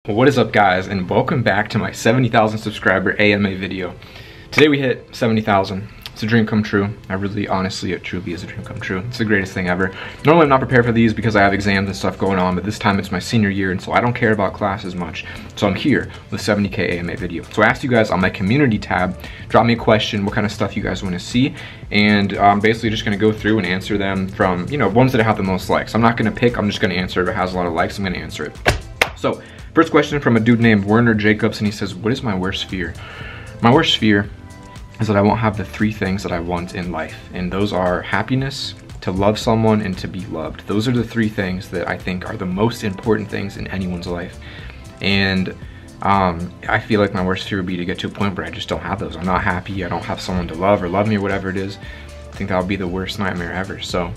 What is up, guys, and welcome back to my 70,000 subscriber AMA video. Today we hit 70,000. It's a dream come true. Honestly, it truly is a dream come true. It's the greatest thing ever. Normally I'm not prepared for these because I have exams and stuff going on, but this time it's my senior year, and so I don't care about class as much. So I'm here with 70K AMA video. So I asked you guys on my community tab, drop me a question, what kind of stuff you guys want to see, and I'm basically just going to go through and answer them from, ones that have the most likes. I'm not going to pick, I'm just going to answer. If it has a lot of likes, I'm going to answer it. So, first question from a dude named Werner Jacobs, and he says, what is my worst fear? My worst fear is that I won't have the three things that I want in life, and those are happiness, to love someone, and to be loved. Those are the three things that I think are the most important things in anyone's life. And I feel like my worst fear would be to get to a point where I just don't have those. I'm not happy, I don't have someone to love or love me or whatever it is. I think that would be the worst nightmare ever. So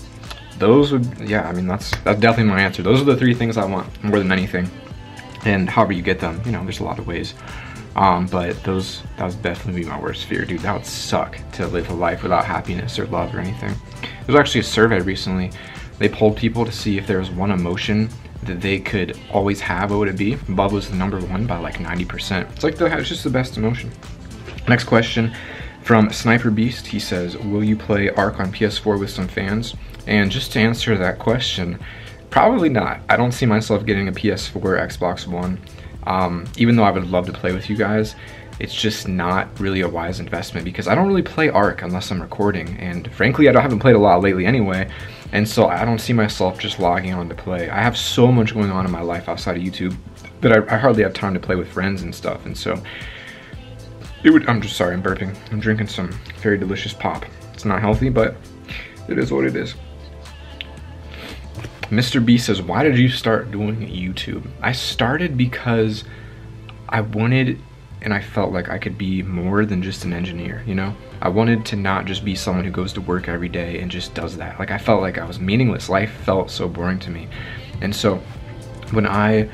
those would, that's definitely my answer. Those are the three things I want more than anything. And however you get them, there's a lot of ways. But that would definitely be my worst fear, dude. That would suck to live a life without happiness or love or anything. There was actually a survey recently. They polled people to see if there was one emotion that they could always have, what would it be? Love was the #1 by like 90%. It's just the best emotion. Next question from Sniper Beast. He says, will you play ARK on PS4 with some fans? And just to answer that question, probably not. I don't see myself getting a PS4 or Xbox One. Even though I would love to play with you guys, it's just not really a wise investment because I don't really play ARK unless I'm recording, and frankly I haven't played a lot lately anyway, and so I don't see myself just logging on to play. I have so much going on in my life outside of YouTube that I hardly have time to play with friends and stuff, and so I'm just sorry, I'm burping. I'm drinking some very delicious pop. It's not healthy, but it is what it is. Mr. B says, why did you start doing YouTube? I started because I wanted, and I felt like I could be more than just an engineer, I wanted to not just be someone who goes to work every day and just does that. Like, I felt like I was meaningless. Life felt so boring to me. And so when I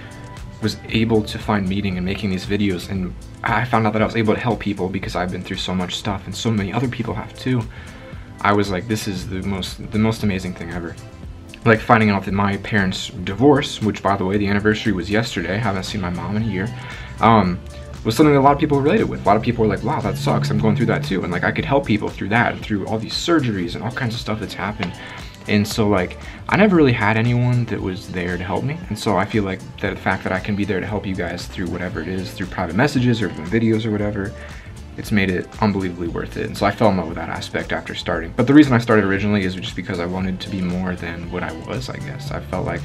was able to find meaning in making these videos, and I found out that I was able to help people because I've been through so much stuff, and so many other people have too, I was like, this is the most amazing thing ever. Like finding out that my parents' divorce, which by the way, the anniversary was yesterday, I haven't seen my mom in a year, was something that a lot of people related with. A lot of people were like, wow, that sucks, I'm going through that too. And like, I could help people through that and through all these surgeries and all kinds of stuff that's happened. And so like, I never really had anyone that was there to help me. And so I feel like the fact that I can be there to help you guys through whatever it is, through private messages or videos or whatever, it's made it unbelievably worth it. And so I fell in love with that aspect after starting. But the reason I started originally is just because I wanted to be more than what I was, I guess. I felt like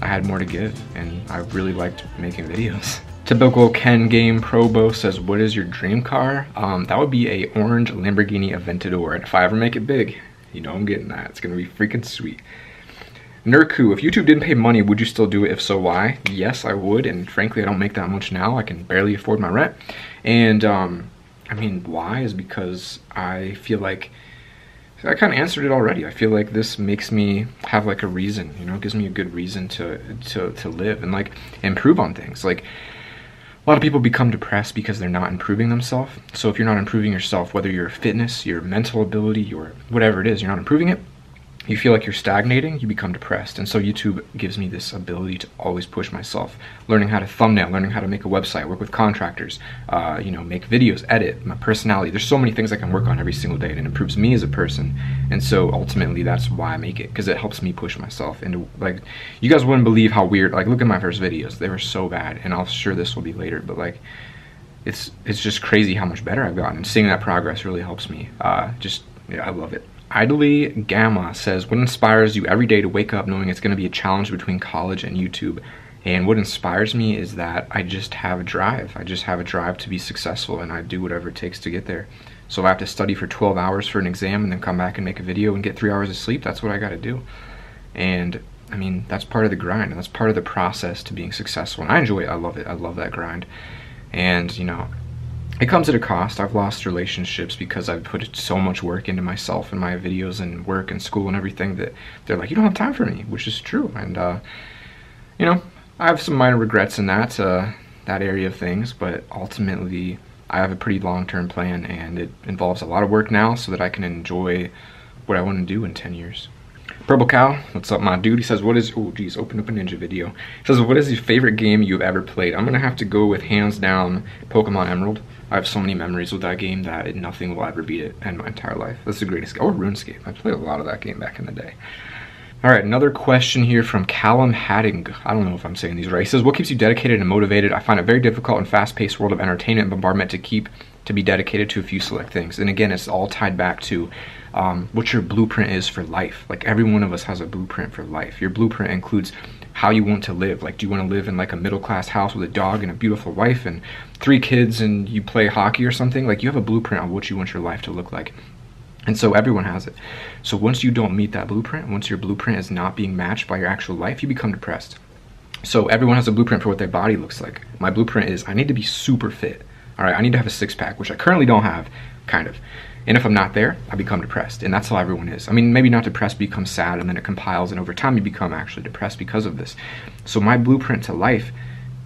I had more to give, and I really liked making videos. Typical Ken Game Probo says, what is your dream car? That would be a orange Lamborghini Aventador. And if I ever make it big, I'm getting that. It's gonna be freaking sweet. Nurku, if YouTube didn't pay money, would you still do it? If so, why? Yes, I would. And frankly, I don't make that much now. I can barely afford my rent. And why is because I feel like, I kind of answered it already. I feel like this makes me have like a reason, it gives me a good reason to live and like improve on things. Like, a lot of people become depressed because they're not improving themselves. So if you're not improving yourself, whether your fitness, your mental ability, your whatever it is, you're not improving it, you feel like you're stagnating, you become depressed. And so YouTube gives me this ability to always push myself, learning how to thumbnail, learning how to make a website, work with contractors, make videos, edit, my personality. There's so many things I can work on every single day, and it improves me as a person. And so ultimately that's why I make it, because it helps me push myself. And like, you guys wouldn't believe how weird, like look at my first videos, they were so bad, and I'll sure this will be later, but like, it's just crazy how much better I've gotten, and seeing that progress really helps me. I love it. Idly Gamma says, what inspires you every day to wake up knowing it's going to be a challenge between college and YouTube? And what inspires me is that I just have a drive. I just have a drive to be successful, and I do whatever it takes to get there. So if I have to study for 12 hours for an exam and then come back and make a video and get 3 hours of sleep, that's what I got to do. And that's part of the grind, and that's part of the process to being successful. And I enjoy it. I love it. I love that grind. And it comes at a cost. I've lost relationships because I've put so much work into myself and my videos and work and school and everything that they're like, you don't have time for me, which is true. And I have some minor regrets in that area of things, but ultimately I have a pretty long-term plan, and it involves a lot of work now so that I can enjoy what I want to do in 10 years. Purple Cow, what's up, my dude? He says, what is, oh geez, open up a ninja video. He says, what is your favorite game you've ever played? I'm gonna have to go with, hands down, Pokemon Emerald. I have so many memories with that game that nothing will ever beat it in my entire life. That's the greatest game. Or RuneScape. I played a lot of that game back in the day. All right, another question here from Callum Hadding. I don't know if I'm saying these right. He says, what keeps you dedicated and motivated? I find it very difficult in fast-paced world of entertainment and bombardment to be dedicated to a few select things. And again, it's all tied back to what your blueprint is for life. Like, every one of us has a blueprint for life. Your blueprint includes how you want to live. Like, do you want to live in like a middle-class house with a dog and a beautiful wife and 3 kids and you play hockey or something? Like, you have a blueprint on what you want your life to look like. And so everyone has it. So once you don't meet that blueprint, once your blueprint is not being matched by your actual life, you become depressed. So everyone has a blueprint for what their body looks like. My blueprint is I need to be super fit. All right, I need to have a 6-pack, which I currently don't have, kind of. And if I'm not there, I become depressed. And that's how everyone is. I mean, maybe not depressed, become sad, and then it compiles, and over time you become actually depressed because of this. So my blueprint to life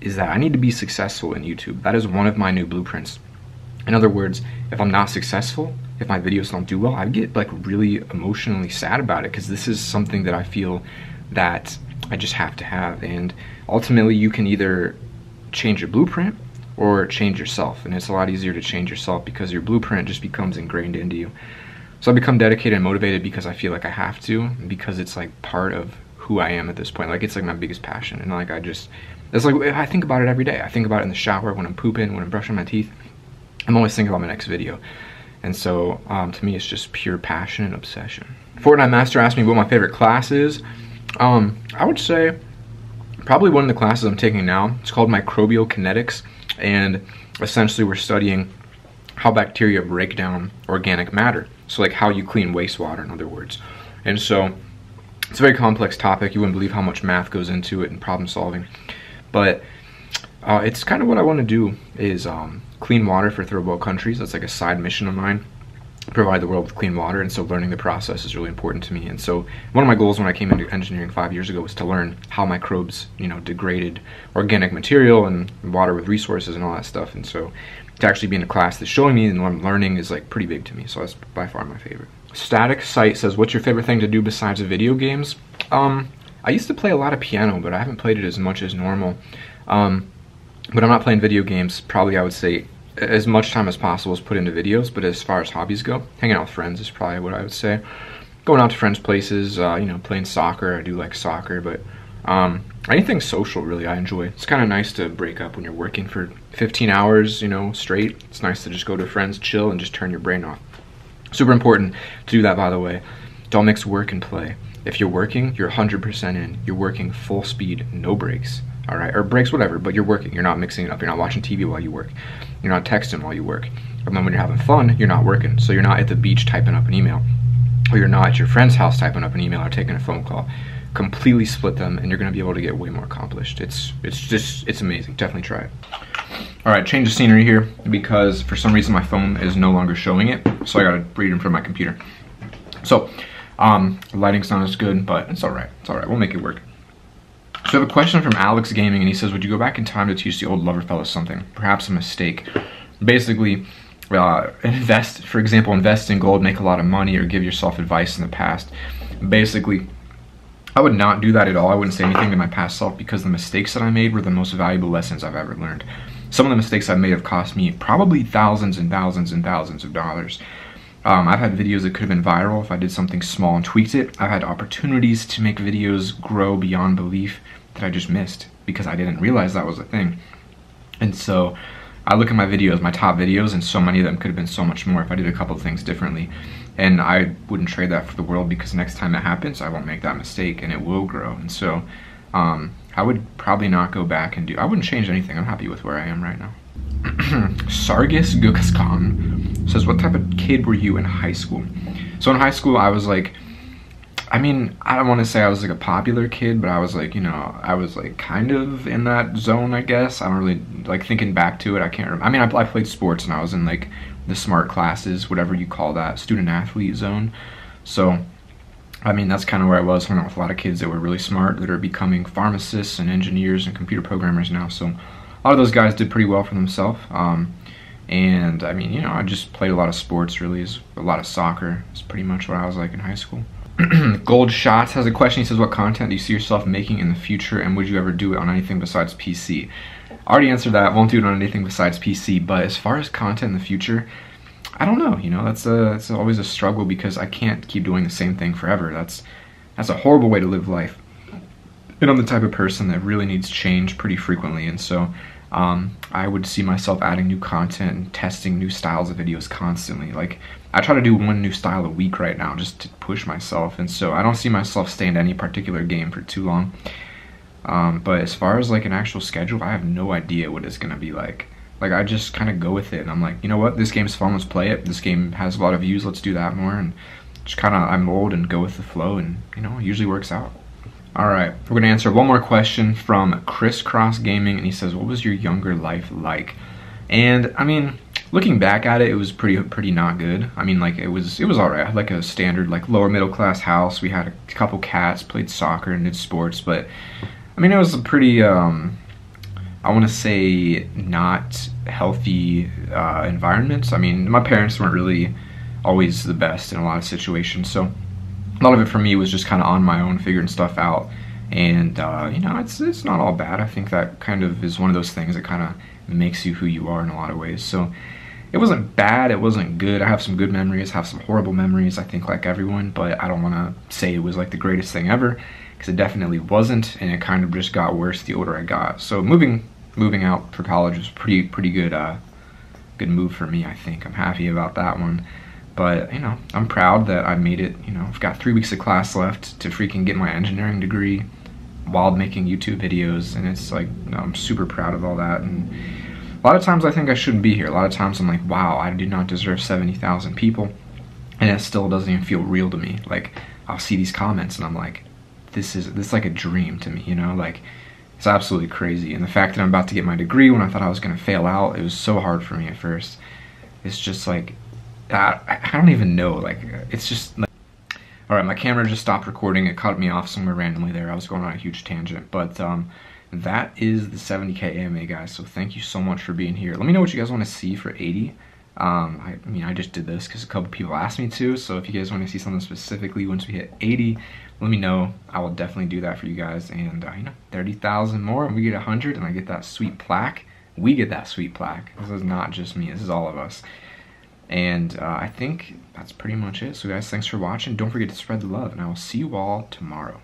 is that I need to be successful in YouTube. That is one of my new blueprints. In other words, if I'm not successful, if my videos don't do well, I get like really emotionally sad about it, because this is something that I feel that I just have to have. And ultimately you can either change your blueprint or change yourself, and it's a lot easier to change yourself because your blueprint just becomes ingrained into you. So I become dedicated and motivated because I feel like I have to, and because it's like part of who I am at this point. Like, it's like my biggest passion, and like it's like I think about it every day. I think about it in the shower, when I'm pooping, when I'm brushing my teeth. I'm always thinking about my next video. And so to me, it's just pure passion and obsession. Fortnite Master asked me what my favorite class is. I would say probably one of the classes I'm taking now. It's called Microbial Kinetics, and essentially we're studying how bacteria break down organic matter. So like how you clean wastewater, in other words. And so it's a very complex topic. You wouldn't believe how much math goes into it and problem solving. But it's kind of what I want to do is clean water for third world countries. That's like a side mission of mine, provide the world with clean water. And so learning the process is really important to me. And so one of my goals when I came into engineering 5 years ago was to learn how microbes, you know, degraded organic material and water with resources and all that stuff. And so to actually be in a class that's showing me and what I'm learning is like pretty big to me. So that's by far my favorite. Static Site says, what's your favorite thing to do besides video games? I used to play a lot of piano, but I haven't played it as much as normal. But I'm not playing video games, probably I would say as much time as possible is put into videos. But as far as hobbies go, hanging out with friends is probably what I would say. Going out to friends' places, you know, playing soccer. I do like soccer, but anything social really I enjoy. It's kind of nice to break up when you're working for 15 hours, you know, straight. It's nice to just go to friends, chill, and just turn your brain off. Super important to do that, by the way. Don't mix work and play. If you're working, you're 100% in. You're working full speed, no breaks. All right, or breaks, whatever, but you're working. You're not mixing it up. You're not watching TV while you work. You're not texting while you work. And then when you're having fun, you're not working. So you're not at the beach typing up an email, or you're not at your friend's house typing up an email or taking a phone call. Completely split them, and you're gonna be able to get way more accomplished. It's amazing. Definitely try it. All right, change of scenery here because for some reason my phone is no longer showing it, so I gotta read in from my computer. So, the lighting's not as good, but it's all right. It's all right. We'll make it work. So I have a question from Alex Gaming, and he says, would you go back in time to teach the old LoverFella something? Perhaps a mistake. Basically, invest, for example, invest in gold, make a lot of money, or give yourself advice in the past. Basically, I would not do that at all. I wouldn't say anything to my past self because the mistakes that I made were the most valuable lessons I've ever learned. Some of the mistakes I've made have cost me probably thousands and thousands and thousands of dollars. I've had videos that could have been viral if I did something small and tweaked it. I've had opportunities to make videos grow beyond belief that I just missed because I didn't realize that was a thing. And so I look at my videos, my top videos, and so many of them could have been so much more if I did a couple of things differently. And I wouldn't trade that for the world because next time it happens, I won't make that mistake and it will grow. And so I would probably not go back and I wouldn't change anything. I'm happy with where I am right now. Sargis Gukaskan says, what type of kid were you in high school? So in high school, I was like, I mean, I don't want to say I was like a popular kid, but I was like, you know, I was like kind of in that zone, I guess. I don't really, like thinking back to it, I can't remember. I mean, I played sports and I was in like the smart classes, whatever you call that, student athlete zone. So, I mean, that's kind of where I was, hung out with a lot of kids that were really smart, that are becoming pharmacists and engineers and computer programmers now. So a lot of those guys did pretty well for themselves. And I mean, you know, I just played a lot of sports, really, a lot of soccer. It's pretty much what I was like in high school. Gold Shots has a question. He says, what content do you see yourself making in the future, and would you ever do it on anything besides PC? I already answered that. Won't do it on anything besides PC, but as far as content in the future, I don't know. You know, that's always a struggle because I can't keep doing the same thing forever. That's a horrible way to live life. And I'm the type of person that really needs change pretty frequently, and so I would see myself adding new content and testing new styles of videos constantly. Like, I try to do one new style a week right now just to push myself, and so I don't see myself staying to any particular game for too long. But as far as like an actual schedule, I have no idea what it's gonna be like. Like, I just kind of go with it, and I'm like, you know what, this game's fun, let's play it. This game has a lot of views, let's do that more, and just kind of I mold and go with the flow, and you know, it usually works out. Alright, we're going to answer one more question from Crisscross Gaming, and he says, what was your younger life like? And, I mean, looking back at it, it was pretty not good. I mean, like, it was alright. I had, like, a standard, like, lower middle class house. We had a couple cats, played soccer and did sports, but, I mean, it was a pretty, I want to say, not healthy environment. I mean, my parents weren't really always the best in a lot of situations, so a lot of it for me was just kind of on my own, figuring stuff out, and you know, it's not all bad. I think that kind of is one of those things that kind of makes you who you are in a lot of ways. So it wasn't bad, it wasn't good. I have some good memories, have some horrible memories, I think, like everyone, but I don't want to say it was like the greatest thing ever, because it definitely wasn't, and it kind of just got worse the older I got. So moving out for college was pretty good good move for me, I think. I'm happy about that one. But, you know, I'm proud that I made it. You know, I've got 3 weeks of class left to freaking get my engineering degree while making YouTube videos, and it's like, you know, I'm super proud of all that. And a lot of times I think I shouldn't be here. A lot of times I'm like, wow, I do not deserve 70,000 people, and it still doesn't even feel real to me. Like, I'll see these comments and I'm like, this is like a dream to me, you know? Like, it's absolutely crazy. And the fact that I'm about to get my degree when I thought I was going to fail out, it was so hard for me at first. It's just like, I don't even know, like, it's just like, alright, my camera just stopped recording. It cut me off somewhere randomly there. I was going on a huge tangent, but that is the 70K AMA, guys. So thank you so much for being here. Let me know what you guys want to see for 80. I mean, I just did this because a couple people asked me to, so if you guys want to see something specifically once we hit 80, let me know. I will definitely do that for you guys. And you know, 30,000 more and we get 100 and I get that sweet plaque. We get that sweet plaque. This is not just me, this is all of us. And I think that's pretty much it. So guys, thanks for watching. Don't forget to spread the love, and I will see you all tomorrow.